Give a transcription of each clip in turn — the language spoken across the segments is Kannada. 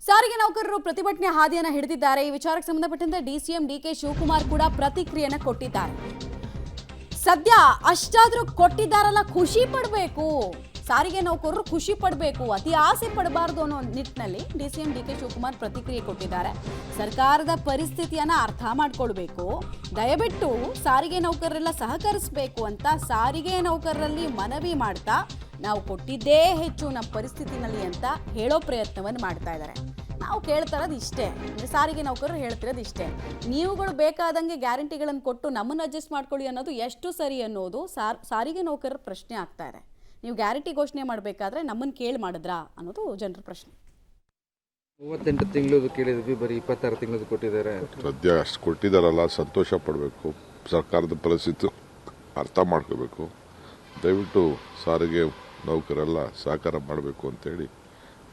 ಸಾರಿಗೆ ನೌಕರರು ಪ್ರತಿಭಟನೆ ಹಾದಿಯನ್ನು ಹಿಡಿದಿದ್ದಾರೆ. ಈ ವಿಚಾರಕ್ಕೆ ಸಂಬಂಧಪಟ್ಟಂತೆ ಡಿಸಿಎಂ ಡಿಕೆ ಶಿವಕುಮಾರ್ ಕೂಡ ಪ್ರತಿಕ್ರಿಯೆಯನ್ನು ಕೊಟ್ಟಿದ್ದಾರೆ. ಸದ್ಯ ಅಷ್ಟಾದ್ರೂ ಕೊಟ್ಟಿದ್ದಾರಲ್ಲ, ಖುಷಿ ಪಡಬೇಕು, ಸಾರಿಗೆ ನೌಕರರು ಖುಷಿ ಪಡಬೇಕು, ಅತಿ ಆಸೆ ಪಡಬಾರದು ಅನ್ನೋ ನಿಟ್ಟಿನಲ್ಲಿ ಡಿಸಿಎಂ ಡಿಕೆ ಶಿವಕುಮಾರ್ ಪ್ರತಿಕ್ರಿಯೆ ಕೊಟ್ಟಿದ್ದಾರೆ. ಸರ್ಕಾರದ ಪರಿಸ್ಥಿತಿಯನ್ನ ಅರ್ಥ ಮಾಡ್ಕೊಳ್ಬೇಕು, ದಯವಿಟ್ಟು ಸಾರಿಗೆ ನೌಕರರೆಲ್ಲ ಸಹಕರಿಸಬೇಕು ಅಂತ ಸಾರಿಗೆ ನೌಕರರಲ್ಲಿ ಮನವಿ ಮಾಡ್ತಾ ನಾವು ಕೊಟ್ಟಿದ್ದೇ ಹೆಚ್ಚು ನಮ್ಮ ಪರಿಸ್ಥಿತಿನಲ್ಲಿ ಅಂತ ಹೇಳೋ ಪ್ರಯತ್ನವನ್ನು ಮಾಡ್ತಾ ಇದ್ದಾರೆ. ನಾವು ಕೇಳ್ತಾ ಇರೋದು ಇಷ್ಟೇ, ಸಾರಿಗೆ ನೌಕರರು ಹೇಳ್ತಿರೋದು ಇಷ್ಟೇ, ನೀವುಗಳು ಬೇಕಾದಂಗೆ ಗ್ಯಾರಂಟಿಗಳನ್ನು ಕೊಟ್ಟು ನಮ್ಮನ್ನು ಅಡ್ಜಸ್ಟ್ ಮಾಡ್ಕೊಳ್ಳಿ ಅನ್ನೋದು ಎಷ್ಟು ಸರಿ ಅನ್ನೋದು ಸಾರಿಗೆ ನೌಕರರ ಪ್ರಶ್ನೆ ಆಗ್ತಾ ಇದೆ. ನೀವು ಗ್ಯಾರಂಟಿ ಘೋಷಣೆ ಮಾಡಬೇಕಾದ್ರೆ ನಮ್ಮನ್ನು ಕೇಳಿ ಮಾಡಿದ್ರಾ ಅನ್ನೋದು ಜನರ ಪ್ರಶ್ನೆ. 38 ತಿಂಗಳದು ಕೇಳಿದ್ವಿ, ಬರೀ 26 ತಿಂಗಳದು ಕೊಟ್ಟಿದ್ದಾರೆ. ಸದ್ಯ ಅಷ್ಟು ಕೊಟ್ಟಿದ್ದಾರಲ್ಲ, ಸಂತೋಷ ಪಡಬೇಕು. ಸರ್ಕಾರದ ಪರಿಸ್ಥಿತಿ ಅರ್ಥ ಮಾಡ್ಕೋಬೇಕು. ದಯವಿಟ್ಟು ಸಾರಿಗೆ ನೌಕರೆಲ್ಲ ಸಹಕಾರ ಮಾಡಬೇಕು ಅಂತೇಳಿ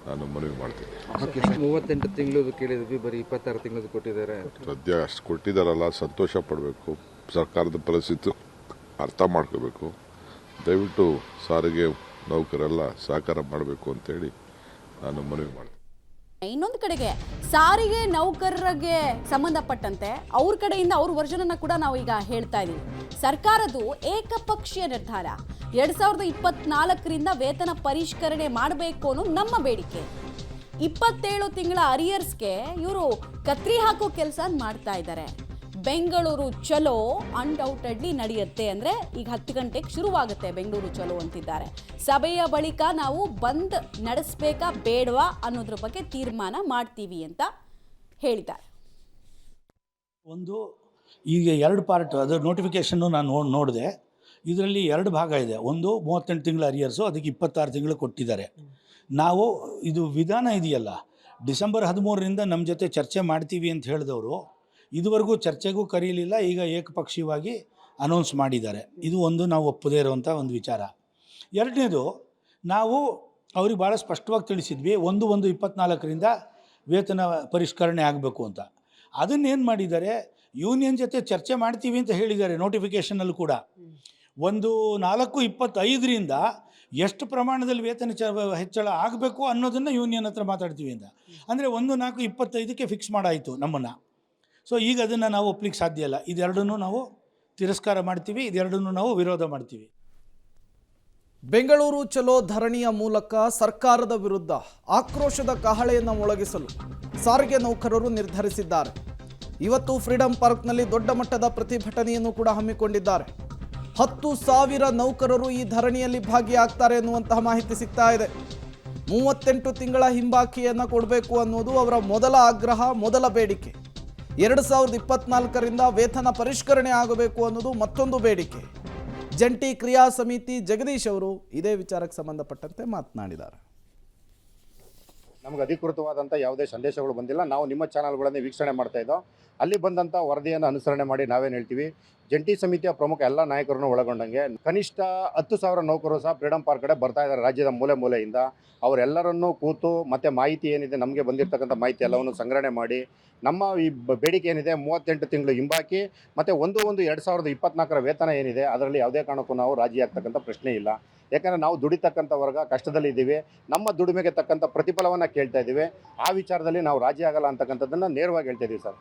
ನಾನು ಮನವಿ ಮಾಡ್ತೀನಿ. 38 ತಿಂಗಳದು ಕೇಳಿದ್ವಿ, ಬರೀ 26 ತಿಂಗಳದು ಕೊಟ್ಟಿದ್ದಾರೆ. ಸದ್ಯ ಅಷ್ಟು ಕೊಟ್ಟಿದ್ದಾರಲ್ಲ, ಸಂತೋಷ ಪಡಬೇಕು. ಸರ್ಕಾರದ ಪರಿಸ್ಥಿತಿ ಅರ್ಥ ಮಾಡ್ಕೋಬೇಕು. ದಯವಿಟ್ಟು ಸಾರಿಗೆ ನೌಕರೆಲ್ಲ ಸಹಕಾರ ಮಾಡಬೇಕು ಅಂತೇಳಿ ನಾನು ಮನವಿ ಮಾಡ್ತೀನಿ. ಇನ್ನೊಂದು ಕಡೆಗೆ ಸಾರಿಗೆ ನೌಕರರಿಗೆ ಸಂಬಂಧಪಟ್ಟಂತೆ ಅವ್ರ ಕಡೆಯಿಂದ ಅವ್ರ ವರ್ಷನನ್ನ ಕೂಡ ನಾವು ಈಗ ಹೇಳ್ತಾ ಇದ್ದೀವಿ. ಸರ್ಕಾರದ್ದು ಏಕಪಕ್ಷೀಯ ನಿರ್ಧಾರ 2024ರಿಂದ ವೇತನ ಪರಿಷ್ಕರಣೆ ಮಾಡಬೇಕು ಅನ್ನೋ ನಮ್ಮ ಬೇಡಿಕೆ. 27 ತಿಂಗಳ ಅರಿಯರ್ಸ್ಗೆ ಇವರು ಕತ್ರಿ ಹಾಕೋ ಕೆಲಸ ಮಾಡ್ತಾ ಇದ್ದಾರೆ. ಬೆಂಗಳೂರು ಚಲೋ ಅನ್ಡೌಟೆಡ್ಲಿ ನಡೆಯುತ್ತೆ, ಅಂದರೆ ಈಗ 10 ಗಂಟೆಗೆ ಶುರುವಾಗುತ್ತೆ ಬೆಂಗಳೂರು ಚಲೋ ಅಂತಿದ್ದಾರೆ. ಸಭೆಯ ಬಳಿಕ ನಾವು ಬಂದ್ ನಡೆಸಬೇಕಾ ಬೇಡವಾ ಅನ್ನೋದ್ರ ಬಗ್ಗೆ ತೀರ್ಮಾನ ಮಾಡ್ತೀವಿ ಅಂತ ಹೇಳಿದ್ದಾರೆ. ಒಂದು ಈಗ 2 ಪಾರ್ಟ್, ಅದರ ನೋಟಿಫಿಕೇಷನ್ನು ನಾನು ನೋಡಿದೆ. ಇದರಲ್ಲಿ 2 ಭಾಗ ಇದೆ. ಒಂದು 38 ತಿಂಗಳ ಅರಿಯರ್ಸು, ಅದಕ್ಕೆ 26 ತಿಂಗಳು ಕೊಟ್ಟಿದ್ದಾರೆ. ನಾವು ಇದು ವಿಧಾನ ಇದೆಯಲ್ಲ, ಡಿಸೆಂಬರ್ 13ರಿಂದ ನಮ್ಮ ಜೊತೆ ಚರ್ಚೆ ಮಾಡ್ತೀವಿ ಅಂತ ಹೇಳಿದವರು ಇದುವರೆಗೂ ಚರ್ಚೆಗೂ ಕರೀಲಿಲ್ಲ. ಈಗ ಏಕಪಕ್ಷೀಯವಾಗಿ ಅನೌನ್ಸ್ ಮಾಡಿದ್ದಾರೆ. ಇದು ಒಂದು ನಾವು ಒಪ್ಪದೇ ಇರುವಂಥ ಒಂದು ವಿಚಾರ. ಎರಡನೇದು, ನಾವು ಅವ್ರಿಗೆ ಭಾಳ ಸ್ಪಷ್ಟವಾಗಿ ತಿಳಿಸಿದ್ವಿ, 1/1/24ರಿಂದ ವೇತನ ಪರಿಷ್ಕರಣೆ ಆಗಬೇಕು ಅಂತ. ಅದನ್ನೇನು ಮಾಡಿದ್ದಾರೆ, ಯೂನಿಯನ್ ಜೊತೆ ಚರ್ಚೆ ಮಾಡ್ತೀವಿ ಅಂತ ಹೇಳಿದ್ದಾರೆ ನೋಟಿಫಿಕೇಷನಲ್ಲಿ ಕೂಡ. 1/4/25ರಿಂದ ಎಷ್ಟು ಪ್ರಮಾಣದಲ್ಲಿ ವೇತನ ಹೆಚ್ಚಳ ಆಗಬೇಕು ಅನ್ನೋದನ್ನು ಯೂನಿಯನ್ ಹತ್ರ ಮಾತಾಡ್ತೀವಿ ಅಂತ. ಅಂದರೆ 1/4/25ಕ್ಕೆ ಫಿಕ್ಸ್ ಮಾಡಾಯಿತು ನಮ್ಮನ್ನು. ಸೊ ಈಗ ಅದನ್ನು ನಾವು ಒಪ್ಲಿಕ್ಕೆ ಸಾಧ್ಯ ಇಲ್ಲ. ಇದೆರಡನ್ನೂ ನಾವು ತಿರಸ್ಕಾರ ಮಾಡ್ತೀವಿ, ಇದೆರಡನ್ನೂ ನಾವು ವಿರೋಧ ಮಾಡ್ತೀವಿ. ಬೆಂಗಳೂರು ಚಲೋ ಧರಣಿಯ ಮೂಲಕ ಸರ್ಕಾರದ ವಿರುದ್ಧ ಆಕ್ರೋಶದ ಕಹಳೆಯನ್ನು ಮೊಳಗಿಸಲು ಸಾರಿಗೆ ನೌಕರರು ನಿರ್ಧರಿಸಿದ್ದಾರೆ. ಇವತ್ತು ಫ್ರೀಡಂ ಪಾರ್ಕ್ನಲ್ಲಿ ದೊಡ್ಡ ಮಟ್ಟದ ಪ್ರತಿಭಟನೆಯನ್ನು ಕೂಡ ಹಮ್ಮಿಕೊಂಡಿದ್ದಾರೆ. 10,000 ನೌಕರರು ಈ ಧರಣಿಯಲ್ಲಿ ಭಾಗಿಯಾಗ್ತಾರೆ ಎನ್ನುವಂತಹ ಮಾಹಿತಿ ಸಿಗ್ತಾ ಇದೆ. 38 ತಿಂಗಳ ಹಿಂಬಾಕಿಯನ್ನು ಕೊಡಬೇಕು ಅನ್ನೋದು ಅವರ ಮೊದಲ ಆಗ್ರಹ, ಮೊದಲ ಬೇಡಿಕೆ. 2024ರಿಂದ ವೇತನ ಪರಿಷ್ಕರಣೆ ಆಗಬೇಕು ಅನ್ನೋದು ಮತ್ತೊಂದು ಬೇಡಿಕೆ. ಜಂಟಿ ಕ್ರಿಯಾ ಸಮಿತಿ ಜಗದೀಶ್ ಅವರು ಇದೇ ವಿಚಾರಕ್ಕೆ ಸಂಬಂಧಪಟ್ಟಂತೆ ಮಾತನಾಡಿದ್ದಾರೆ. ನಮಗೆ ಅಧಿಕೃತವಾದಂಥ ಯಾವುದೇ ಸಂದೇಶಗಳು ಬಂದಿಲ್ಲ. ನಾವು ನಿಮ್ಮ ಚಾನಲ್ಗಳನ್ನೇ ವೀಕ್ಷಣೆ ಮಾಡ್ತಾ ಇದ್ದೋ, ಅಲ್ಲಿ ಬಂದಂಥ ವರದಿಯನ್ನು ಅನುಸರಣೆ ಮಾಡಿ ನಾವೇನು ಹೇಳ್ತೀವಿ, ಜಂಟಿ ಸಮಿತಿಯ ಪ್ರಮುಖ ಎಲ್ಲ ನಾಯಕರನ್ನು ಒಳಗೊಂಡಂಗೆ ಕನಿಷ್ಠ 10,000 ನೌಕರರು ಸಹ ಫ್ರೀಡಂ ಪಾರ್ಕ್ ಕಡೆ ಬರ್ತಾ ಇದ್ದಾರೆ. ರಾಜ್ಯದ ಮೂಲೆ ಮೂಲೆಯಿಂದ ಅವರೆಲ್ಲರನ್ನೂ ಕೂತು ಮತ್ತು ಮಾಹಿತಿ ಏನಿದೆ, ನಮಗೆ ಬಂದಿರತಕ್ಕಂಥ ಮಾಹಿತಿ ಎಲ್ಲವನ್ನು ಸಂಗ್ರಹಣೆ ಮಾಡಿ ನಮ್ಮ ಈ ಬೇಡಿಕೆ ಏನಿದೆ 38 ತಿಂಗಳು ಹಿಂಬಾಕಿ ಮತ್ತು 1/1/2024 ವೇತನ ಏನಿದೆ, ಅದರಲ್ಲಿ ಯಾವುದೇ ಕಾರಣಕ್ಕೂ ನಾವು ರಾಜಿ ಆಗ್ತಕ್ಕಂಥ ಪ್ರಶ್ನೆ ಇಲ್ಲ. ಯಾಕಂದರೆ ನಾವು ದುಡಿತಕ್ಕಂಥ ವರ್ಗ ಕಷ್ಟದಲ್ಲಿದ್ದೀವಿ, ನಮ್ಮ ದುಡಿಮೆಗೆ ತಕ್ಕಂಥ ಪ್ರತಿಫಲವನ್ನು ಕೇಳ್ತಾ ಇದ್ದೀವಿ. ಆ ವಿಚಾರದಲ್ಲಿ ನಾವು ರಾಜಿ ಆಗಲ್ಲ ಅಂತಕ್ಕಂಥದ್ದನ್ನು ನೇರವಾಗಿ ಹೇಳ್ತಾ ಇದ್ದೀವಿ ಸರ್.